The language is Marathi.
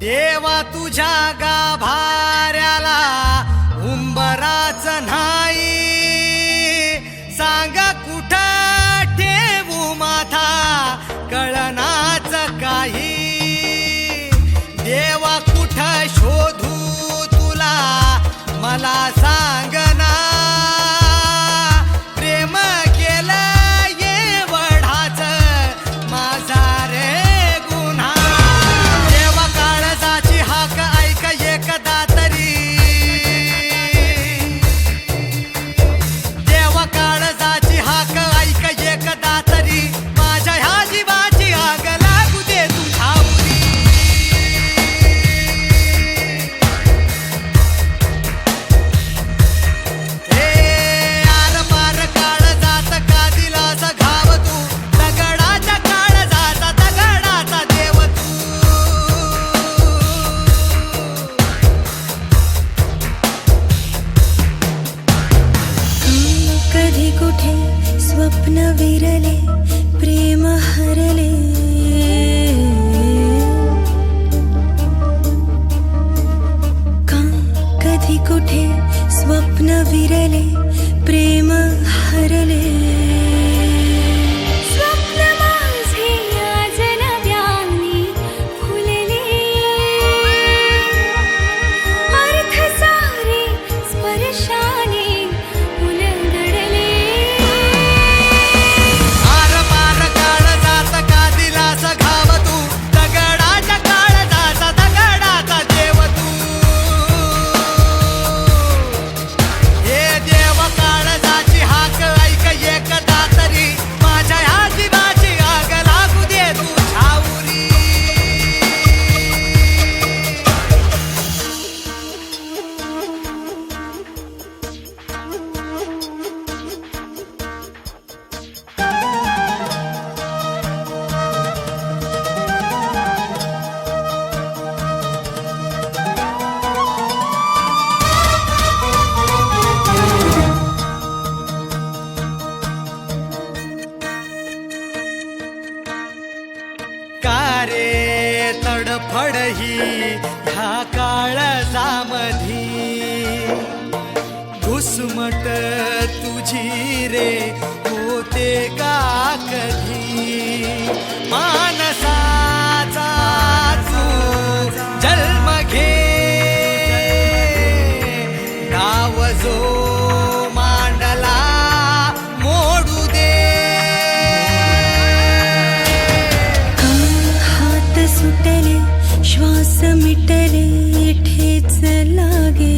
देवा तुझ्या गाभाऱ्याला उंबराच नाही, सांग कुठं ठेवू माथा कळनाच काही. देवा कुठं शोधू तुला मला सांगना, प्रेम केलं एवढाच माझा रे गुन्हा. देवा काळजाची हाक ऐक एकदा तरी, देवा काळजाची हाक ऐक एकदा तरी, माझ्या ह्या जीवाची आग लागू दे तुझ्या उरी. कधी कुठे स्वप्न विरले प्रेम हरले, का कधी कुठे स्वप्न विरले प्रेम हरले. स्वप्न माझे आज नव्याने फुलले, अर्थ सारे स्पर्शाने कारे तडफड ही ह्या काळजामधी, घुसमट तुझी रे होते का कधी. मानसाचा तू जन्म घे, गाव जो मांडला मोडू दे. सुटले श्वास मिटले ठेच लागे,